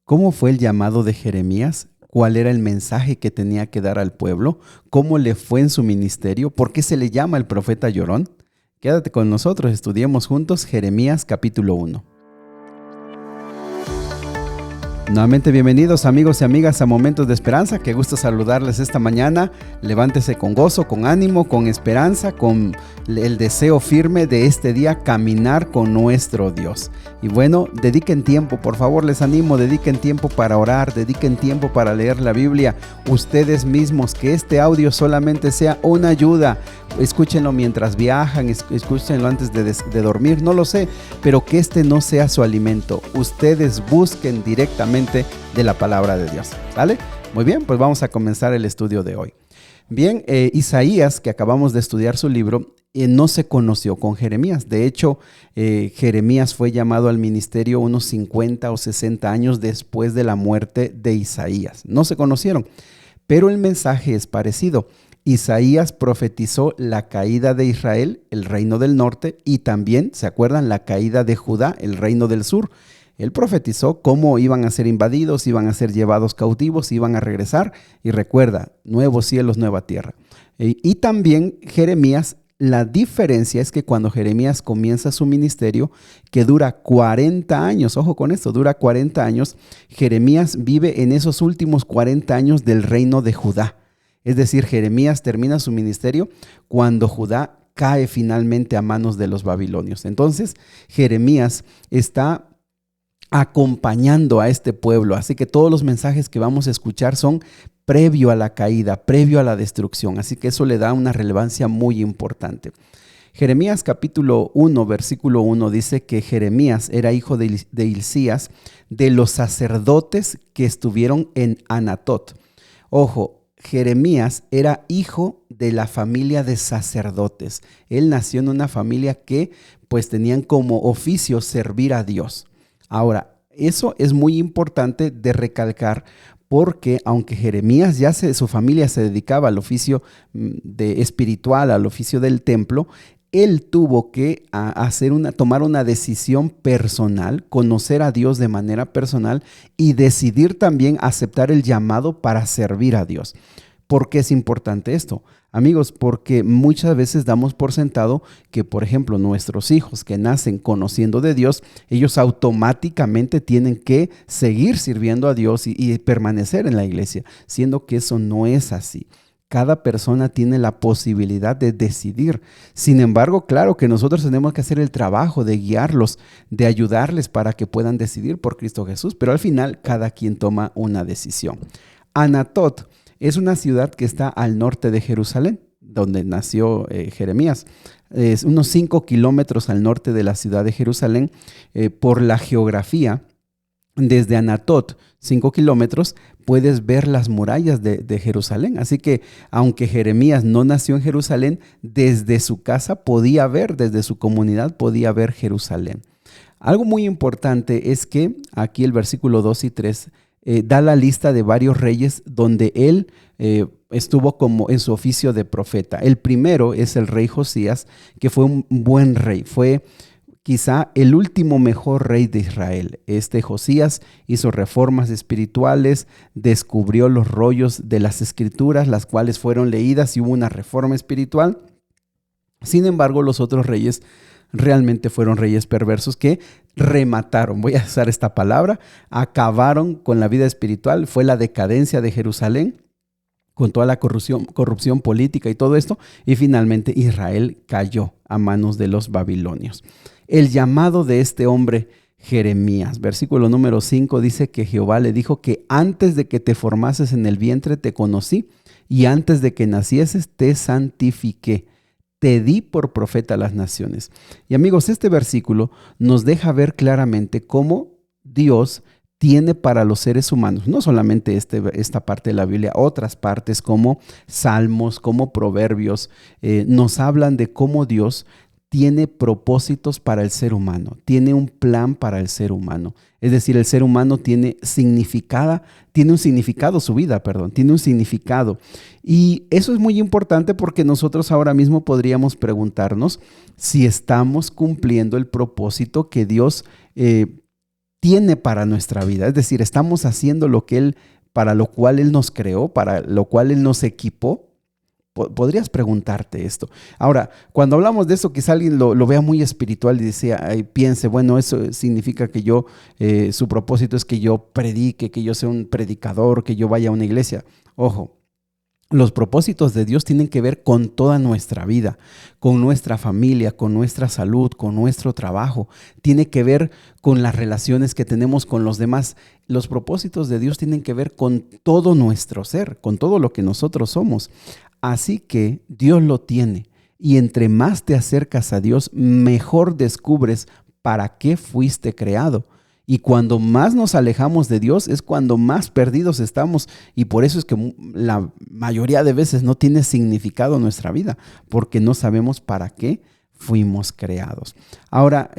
¿Cómo fue el llamado de Jeremías? ¿Cuál era el mensaje que tenía que dar al pueblo? ¿Cómo le fue en su ministerio? ¿Por qué se le llama el profeta llorón? Quédate con nosotros, estudiemos juntos Jeremías capítulo 1. Nuevamente bienvenidos amigos y amigas a Momentos de Esperanza. Qué gusto saludarles esta mañana. Levántese con gozo, con ánimo, con esperanza, con el deseo firme de este día caminar con nuestro Dios. Y bueno, dediquen tiempo, por favor les animo, dediquen tiempo para orar, dediquen tiempo para leer la Biblia. Ustedes mismos, que este audio solamente sea una ayuda. Escúchenlo mientras viajan, escúchenlo antes de dormir, no lo sé, pero que este no sea su alimento. Ustedes busquen directamente de la palabra de Dios, ¿vale? Muy bien, pues vamos a comenzar el estudio de hoy. Bien, Isaías, que acabamos de estudiar su libro, no se conoció con Jeremías. De hecho, Jeremías fue llamado al ministerio unos 50 o 60 años después de la muerte de Isaías. No se conocieron, pero el mensaje es parecido. Isaías profetizó la caída de Israel, el reino del norte, y también, ¿se acuerdan? La caída de Judá, el reino del sur. Él profetizó cómo iban a ser invadidos, iban a ser llevados cautivos, iban a regresar. Y recuerda, nuevos cielos, nueva tierra. Y también Jeremías, la diferencia es que cuando Jeremías comienza su ministerio, que dura 40 años, ojo con esto, dura 40 años, Jeremías vive en esos últimos 40 años del reino de Judá. Es decir, Jeremías termina su ministerio cuando Judá cae finalmente a manos de los babilonios. Entonces, Jeremías está acompañando a este pueblo, así que todos los mensajes que vamos a escuchar son previo a la caída, previo a la destrucción, así que eso le da una relevancia muy importante. Jeremías capítulo 1, versículo 1 dice que Jeremías era hijo de Hilcías, de los sacerdotes que estuvieron en Anatot. Ojo, Jeremías era hijo de la familia de sacerdotes. Él nació en una familia que pues tenían como oficio servir a Dios. Ahora, eso es muy importante de recalcar porque aunque Jeremías su familia se dedicaba al oficio espiritual, al oficio del templo, él tuvo que tomar una decisión personal, conocer a Dios de manera personal y decidir también aceptar el llamado para servir a Dios. ¿Por qué es importante esto? Amigos, porque muchas veces damos por sentado que, por ejemplo, nuestros hijos que nacen conociendo de Dios, ellos automáticamente tienen que seguir sirviendo a Dios y permanecer en la iglesia, siendo que eso no es así. Cada persona tiene la posibilidad de decidir. Sin embargo, claro que nosotros tenemos que hacer el trabajo de guiarlos, de ayudarles para que puedan decidir por Cristo Jesús, pero al final cada quien toma una decisión. Anatot es una ciudad que está al norte de Jerusalén, donde nació Jeremías. Es unos 5 kilómetros al norte de la ciudad de Jerusalén. Por la geografía, desde Anatot, 5 kilómetros, puedes ver las murallas de Jerusalén. Así que aunque Jeremías no nació en Jerusalén, desde su casa podía ver, desde su comunidad podía ver Jerusalén. Algo muy importante es que aquí el versículo 2 y 3 da la lista de varios reyes donde él estuvo como en su oficio de profeta. El primero es el rey Josías, que fue un buen rey, fue quizá el último mejor rey de Israel. Este Josías hizo reformas espirituales, descubrió los rollos de las escrituras, las cuales fueron leídas y hubo una reforma espiritual. Sin embargo, los otros reyes realmente fueron reyes perversos que remataron, voy a usar esta palabra, acabaron con la vida espiritual. Fue la decadencia de Jerusalén con toda la corrupción política y todo esto, y finalmente Israel cayó a manos de los babilonios. El llamado de este hombre Jeremías, versículo número 5, dice que Jehová le dijo que antes de que te formases en el vientre te conocí y antes de que nacieses te santifiqué. Te di por profeta a las naciones. Y amigos, este versículo nos deja ver claramente cómo Dios tiene para los seres humanos, no solamente esta parte de la Biblia, otras partes como Salmos, como Proverbios, nos hablan de cómo Dios tiene propósitos para el ser humano, tiene un plan para el ser humano. Es decir, el ser humano tiene un significado, su vida, tiene un significado. Y eso es muy importante porque nosotros ahora mismo podríamos preguntarnos si estamos cumpliendo el propósito que Dios tiene para nuestra vida. Es decir, estamos haciendo para lo cual Él nos creó, para lo cual Él nos equipó. Podrías preguntarte esto. Ahora, cuando hablamos de eso, quizá alguien lo vea muy espiritual y piense, bueno, eso significa que su propósito es que yo predique, que yo sea un predicador, que yo vaya a una iglesia. Ojo, los propósitos de Dios tienen que ver con toda nuestra vida, con nuestra familia, con nuestra salud, con nuestro trabajo. Tiene que ver con las relaciones que tenemos con los demás. Los propósitos de Dios tienen que ver con todo nuestro ser, con todo lo que nosotros somos. Así que Dios lo tiene. Y entre más te acercas a Dios, mejor descubres para qué fuiste creado. Y cuando más nos alejamos de Dios es cuando más perdidos estamos, y por eso es que la mayoría de veces no tiene significado nuestra vida, porque no sabemos para qué fuimos creados. Ahora,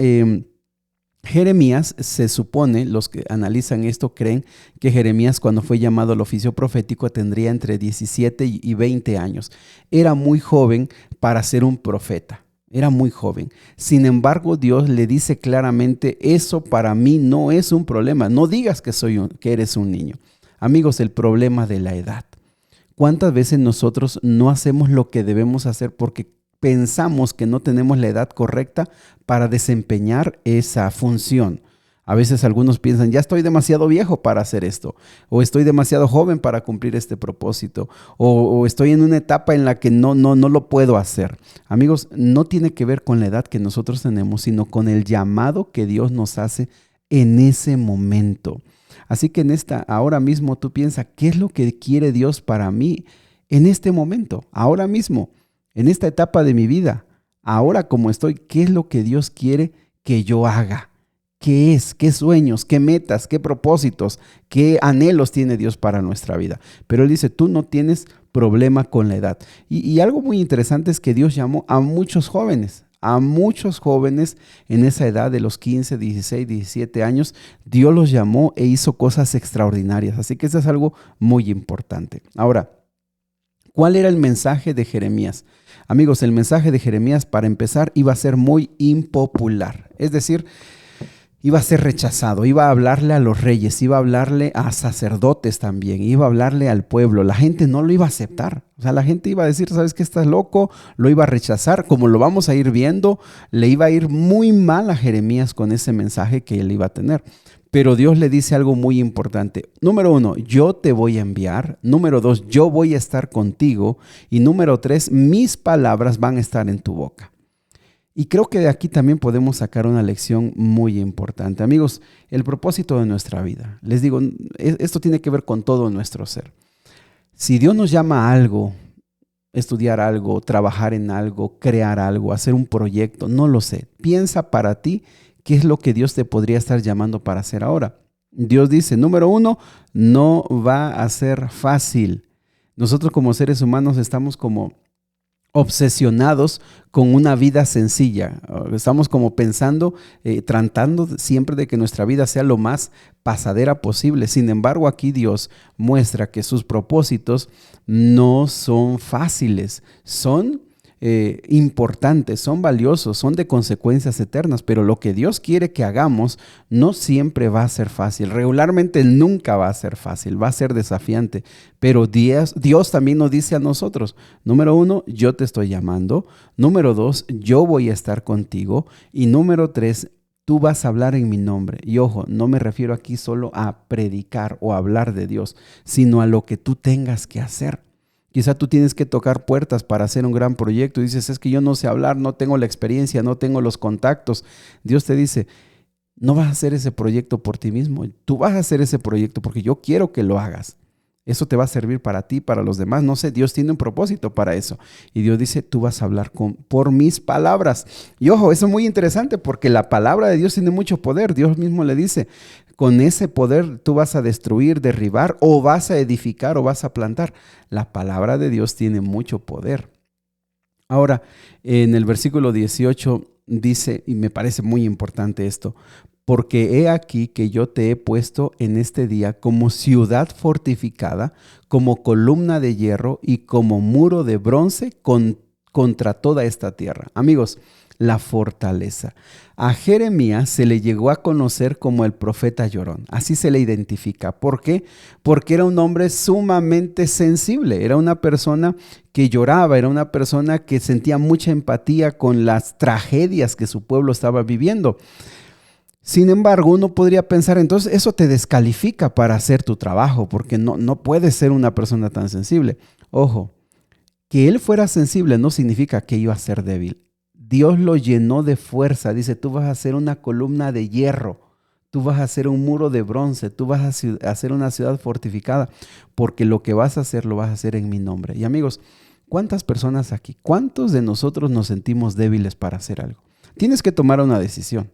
Jeremías, se supone, los que analizan esto creen que Jeremías, cuando fue llamado al oficio profético, tendría entre 17 y 20 años. Era muy joven para ser un profeta. Era muy joven. Sin embargo, Dios le dice claramente, eso para mí no es un problema. No digas que eres un niño. Amigos, el problema de la edad. ¿Cuántas veces nosotros no hacemos lo que debemos hacer porque pensamos que no tenemos la edad correcta para desempeñar esa función? A veces algunos piensan, ya estoy demasiado viejo para hacer esto, o estoy demasiado joven para cumplir este propósito, o estoy en una etapa en la que no lo puedo hacer. Amigos, no tiene que ver con la edad que nosotros tenemos, sino con el llamado que Dios nos hace en ese momento. Así que ahora mismo tú piensas, ¿qué es lo que quiere Dios para mí en este momento? Ahora mismo, en esta etapa de mi vida, ahora como estoy, ¿qué es lo que Dios quiere que yo haga? ¿Qué es? ¿Qué sueños? ¿Qué metas? ¿Qué propósitos? ¿Qué anhelos tiene Dios para nuestra vida? Pero Él dice, tú no tienes problema con la edad. Y algo muy interesante es que Dios llamó a muchos jóvenes en esa edad de los 15, 16, 17 años. Dios los llamó e hizo cosas extraordinarias. Así que eso es algo muy importante. Ahora, ¿cuál era el mensaje de Jeremías? Amigos, el mensaje de Jeremías, para empezar, iba a ser muy impopular. Es decir, iba a ser rechazado, iba a hablarle a los reyes, iba a hablarle a sacerdotes también, iba a hablarle al pueblo. La gente no lo iba a aceptar. O sea, la gente iba a decir, ¿sabes qué? Estás loco, lo iba a rechazar. Como lo vamos a ir viendo, le iba a ir muy mal a Jeremías con ese mensaje que él iba a tener. Pero Dios le dice algo muy importante. Número 1, yo te voy a enviar. Número 2, yo voy a estar contigo. Y número 3, mis palabras van a estar en tu boca. Y creo que de aquí también podemos sacar una lección muy importante. Amigos, el propósito de nuestra vida. Les digo, esto tiene que ver con todo nuestro ser. Si Dios nos llama a algo, estudiar algo, trabajar en algo, crear algo, hacer un proyecto, no lo sé. Piensa para ti qué es lo que Dios te podría estar llamando para hacer ahora. Dios dice, número 1, no va a ser fácil. Nosotros como seres humanos estamos como obsesionados con una vida sencilla. Estamos como pensando, tratando siempre de que nuestra vida sea lo más pasadera posible. Sin embargo, aquí Dios muestra que sus propósitos no son fáciles, son importantes, son valiosos, son de consecuencias eternas, pero lo que Dios quiere que hagamos no siempre va a ser fácil. Regularmente nunca va a ser fácil, va a ser desafiante, pero Dios también nos dice a nosotros, número 1, yo te estoy llamando. Número 2, yo voy a estar contigo. Y número 3, tú vas a hablar en mi nombre. Y ojo, no me refiero aquí solo a predicar o hablar de Dios, sino a lo que tú tengas que hacer. Quizá tú tienes que tocar puertas para hacer un gran proyecto y dices, es que yo no sé hablar, no tengo la experiencia, no tengo los contactos. Dios te dice, no vas a hacer ese proyecto por ti mismo, tú vas a hacer ese proyecto porque yo quiero que lo hagas. Eso te va a servir para ti, para los demás. No sé, Dios tiene un propósito para eso. Y Dios dice, tú vas a hablar por mis palabras. Y ojo, eso es muy interesante porque la palabra de Dios tiene mucho poder. Dios mismo le dice, con ese poder tú vas a destruir, derribar, o vas a edificar, o vas a plantar. La palabra de Dios tiene mucho poder. Ahora, en el versículo 18 dice, y me parece muy importante esto, porque he aquí que yo te he puesto en este día como ciudad fortificada, como columna de hierro y como muro de bronce contra toda esta tierra. Amigos, la fortaleza. A Jeremías se le llegó a conocer como el profeta llorón, así se le identifica. ¿Por qué? Porque era un hombre sumamente sensible, era una persona que lloraba, era una persona que sentía mucha empatía con las tragedias que su pueblo estaba viviendo. Sin embargo, uno podría pensar, entonces eso te descalifica para hacer tu trabajo, porque no puedes ser una persona tan sensible. Ojo, que él fuera sensible no significa que iba a ser débil. Dios lo llenó de fuerza. Dice, tú vas a hacer una columna de hierro, tú vas a hacer un muro de bronce, tú vas a hacer una ciudad fortificada, porque lo que vas a hacer lo vas a hacer en mi nombre. Y amigos, ¿cuántas personas aquí, cuántos de nosotros nos sentimos débiles para hacer algo? Tienes que tomar una decisión.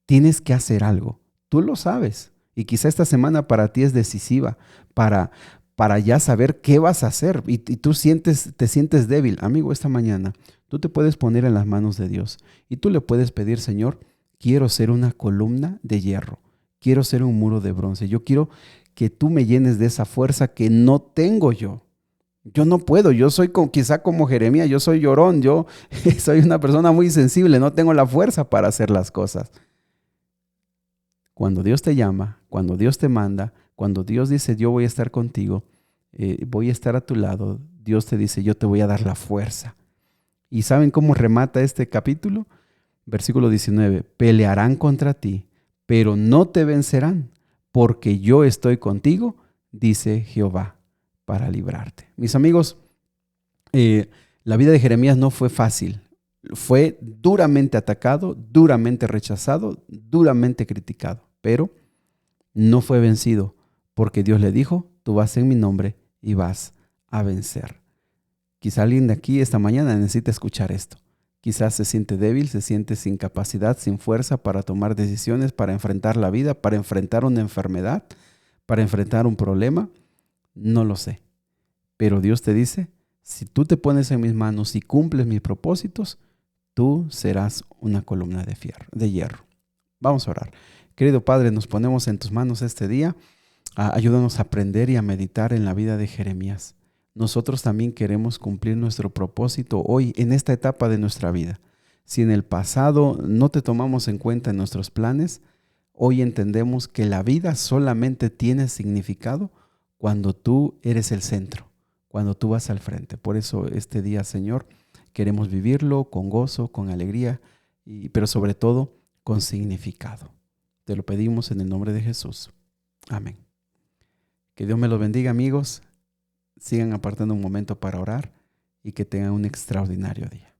Tienes que hacer algo. Tú lo sabes. Y quizá esta semana para ti es decisiva para ya saber qué vas a hacer. Y tú te sientes débil. Amigo, esta mañana tú te puedes poner en las manos de Dios. Y tú le puedes pedir, Señor, quiero ser una columna de hierro. Quiero ser un muro de bronce. Yo quiero que tú me llenes de esa fuerza que no tengo yo. Yo no puedo, yo soy quizá como Jeremías, yo soy llorón, yo soy una persona muy sensible, no tengo la fuerza para hacer las cosas. Cuando Dios te llama, cuando Dios te manda, cuando Dios dice, yo voy a estar contigo, voy a estar a tu lado, Dios te dice, yo te voy a dar la fuerza. ¿Y saben cómo remata este capítulo? Versículo 19, pelearán contra ti, pero no te vencerán, porque yo estoy contigo, dice Jehová, para librarte. Mis amigos, la vida de Jeremías no fue fácil. Fue duramente atacado, duramente rechazado, duramente criticado, pero no fue vencido porque Dios le dijo, tú vas en mi nombre y vas a vencer. Quizá alguien de aquí esta mañana necesita escuchar esto. Quizás se siente débil, se siente sin capacidad, sin fuerza para tomar decisiones, para enfrentar la vida, para enfrentar una enfermedad, para enfrentar un problema. No lo sé. Pero Dios te dice, si tú te pones en mis manos y cumples mis propósitos, tú serás una columna de hierro. Vamos a orar. Querido Padre, nos ponemos en tus manos este día. Ayúdanos a aprender y a meditar en la vida de Jeremías. Nosotros también queremos cumplir nuestro propósito hoy, en esta etapa de nuestra vida. Si en el pasado no te tomamos en cuenta en nuestros planes, hoy entendemos que la vida solamente tiene significado cuando tú eres el centro, cuando tú vas al frente. Por eso este día, Señor, queremos vivirlo con gozo, con alegría, pero sobre todo con significado. Te lo pedimos en el nombre de Jesús. Amén. Que Dios me los bendiga, amigos. Sigan apartando un momento para orar y que tengan un extraordinario día.